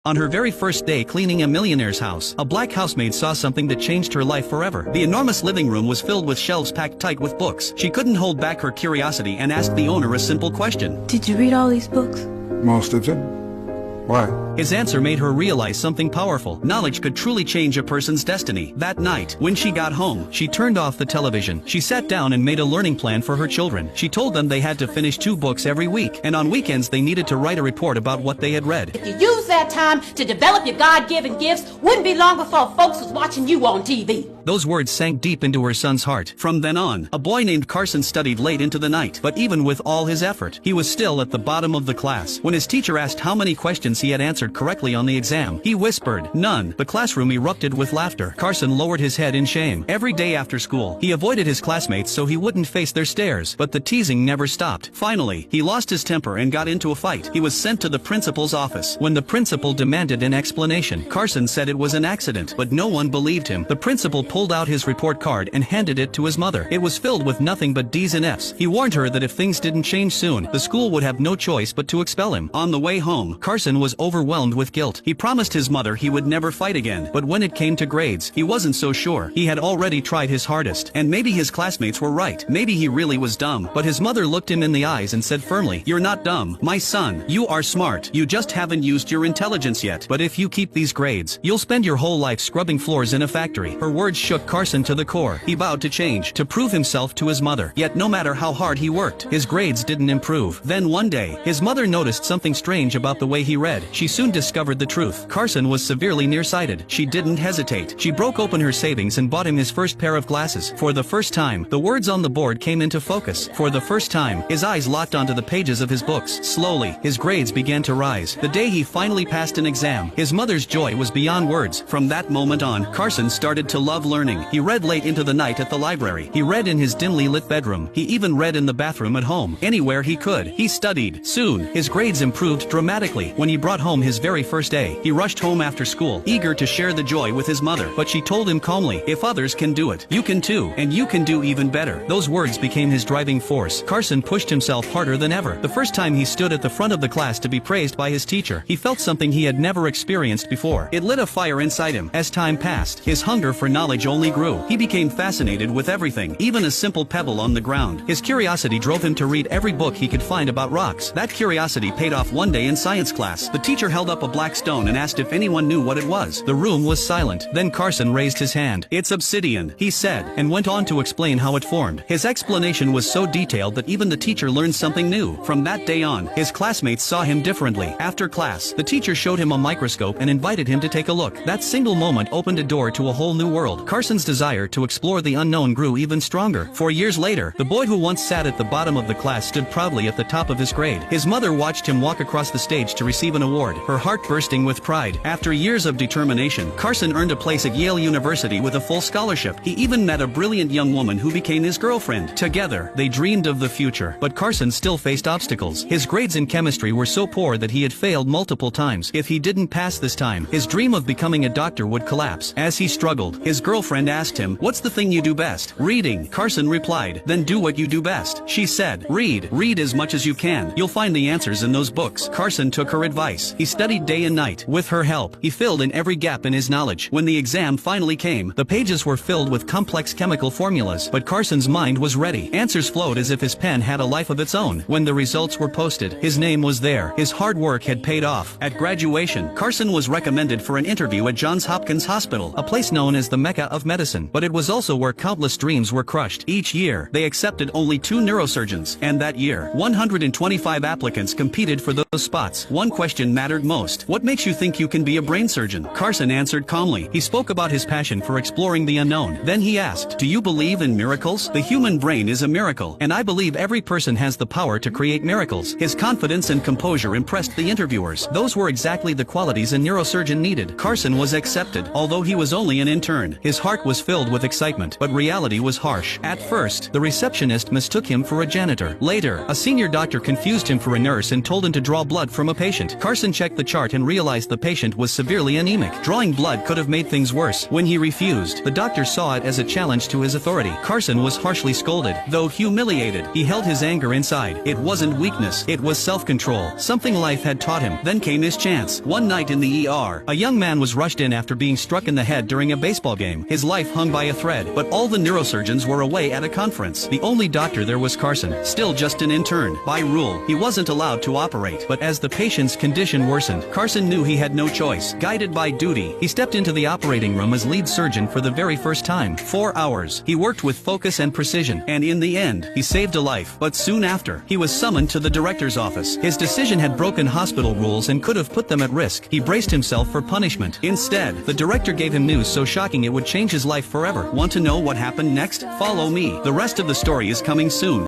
On her very first day cleaning a millionaire's house, a black housemaid saw something that changed her life forever. The enormous living room was filled with shelves packed tight with books. She couldn't hold back her curiosity and asked the owner a simple question. Did you read all these books? Most of them. Why? His answer made her realize something powerful. Knowledge could truly change a person's destiny. That night, when she got home, she turned off the television. She sat down and made a learning plan for her children. She told them they had to finish 2 books every week, and on weekends they needed to write a report about what they had read. If you use that time to develop your God-given gifts, wouldn't be long before folks was watching you on TV. Those words sank deep into her son's heart. From then on, a boy named Carson studied late into the night. But even with all his effort, he was still at the bottom of the class. When his teacher asked how many questions he had answered correctly on the exam, he whispered, "None." The classroom erupted with laughter. Carson lowered his head in shame. Every day after school, he avoided his classmates so he wouldn't face their stares. But the teasing never stopped. Finally, he lost his temper and got into a fight. He was sent to the principal's office. When the principal demanded an explanation, Carson said it was an accident, but no one believed him. The principal pulled out his report card and handed it to his mother. It was filled with nothing but D's and F's. He warned her that if things didn't change soon, the school would have no choice but to expel him. On the way home, Carson was overwhelmed with guilt. He promised his mother he would never fight again, but when it came to grades, he wasn't so sure. He had already tried his hardest, and maybe his classmates were right. Maybe he really was dumb, but his mother looked him in the eyes and said firmly, "You're not dumb, my son. You are smart. You just haven't used your intelligence yet. But if you keep these grades, you'll spend your whole life scrubbing floors in a factory." Her words shook Carson to the core. He vowed to change, to prove himself to his mother. Yet no matter how hard he worked, his grades didn't improve. Then one day, his mother noticed something strange about the way he read. She soon discovered the truth. Carson was severely nearsighted. She didn't hesitate. She broke open her savings and bought him his first pair of glasses. For the first time, the words on the board came into focus. For the first time, his eyes locked onto the pages of his books. Slowly, his grades began to rise. The day he finally passed an exam, his mother's joy was beyond words. From that moment on, Carson started to love learning. He read late into the night at the library. He read in his dimly lit bedroom. He even read in the bathroom at home. Anywhere he could, he studied. Soon, his grades improved dramatically. When he brought home his very first A, he rushed home after school, eager to share the joy with his mother. But she told him calmly, "If others can do it, you can too, and you can do even better." Those words became his driving force. Carson pushed himself harder than ever. The first time he stood at the front of the class to be praised by his teacher, he felt something he had never experienced before. It lit a fire inside him. As time passed, his hunger for knowledge only grew. He became fascinated with everything, even a simple pebble on the ground. His curiosity drove him to read every book he could find about rocks. That curiosity paid off one day in science class. The teacher held up a black stone and asked if anyone knew what it was. The room was silent. Then Carson raised his hand. "It's obsidian," he said, and went on to explain how it formed. His explanation was so detailed that even the teacher learned something new. From that day on, his classmates saw him differently. After class, the teacher showed him a microscope and invited him to take a look. That single moment opened a door to a whole new world. Carson's desire to explore the unknown grew even stronger. 4 years later, the boy who once sat at the bottom of the class stood proudly at the top of his grade. His mother watched him walk across the stage to receive an award, her heart bursting with pride. After years of determination, Carson earned a place at Yale University with a full scholarship. He even met a brilliant young woman who became his girlfriend. Together, they dreamed of the future. But Carson still faced obstacles. His grades in chemistry were so poor that he had failed multiple times. If he didn't pass this time, his dream of becoming a doctor would collapse. As he struggled, his girlfriend asked him, "What's the thing you do best?" "Reading," Carson replied. "Then do what you do best." She said, "Read. Read as much as you can. You'll find the answers in those books." Carson took her advice. He studied day and night. With her help, he filled in every gap in his knowledge. When the exam finally came, the pages were filled with complex chemical formulas. But Carson's mind was ready. Answers flowed as if his pen had a life of its own. When the results were posted, his name was there. His hard work had paid off. At graduation, Carson was recommended for an interview at Johns Hopkins Hospital, a place known as the Mecca of medicine. But it was also where countless dreams were crushed. Each year, they accepted only 2 neurosurgeons. And that year, 125 applicants competed for those spots. One question mattered most. "What makes you think you can be a brain surgeon?" Carson answered calmly. He spoke about his passion for exploring the unknown. Then he asked, "Do you believe in miracles? The human brain is a miracle, and I believe every person has the power to create miracles." His confidence and composure impressed the interviewers. Those were exactly the qualities a neurosurgeon needed. Carson was accepted, although he was only an intern. His heart was filled with excitement, but reality was harsh. At first, the receptionist mistook him for a janitor. Later, a senior doctor confused him for a nurse and told him to draw blood from a patient. Carson checked checked the chart and realized the patient was severely anemic. Drawing blood could have made things worse. When he refused, the doctor saw it as a challenge to his authority. Carson was harshly scolded. Though humiliated, he held his anger inside. It wasn't weakness, it was self-control, something life had taught him. Then came his chance. One night in the ER, a young man was rushed in after being struck in the head during a baseball game. His life hung by a thread, but all the neurosurgeons were away at a conference. The only doctor there was Carson, still just an intern. By rule, he wasn't allowed to operate, but as the patient's condition worsened, Carson knew he had no choice. Guided by duty, he stepped into the operating room as lead surgeon for the very first time. 4 hours. He worked with focus and precision, and in the end, he saved a life. But soon after, he was summoned to the director's office. His decision had broken hospital rules and could have put them at risk. He braced himself for punishment. Instead, the director gave him news so shocking it would change his life forever. Want to know what happened next? Follow me. The rest of the story is coming soon.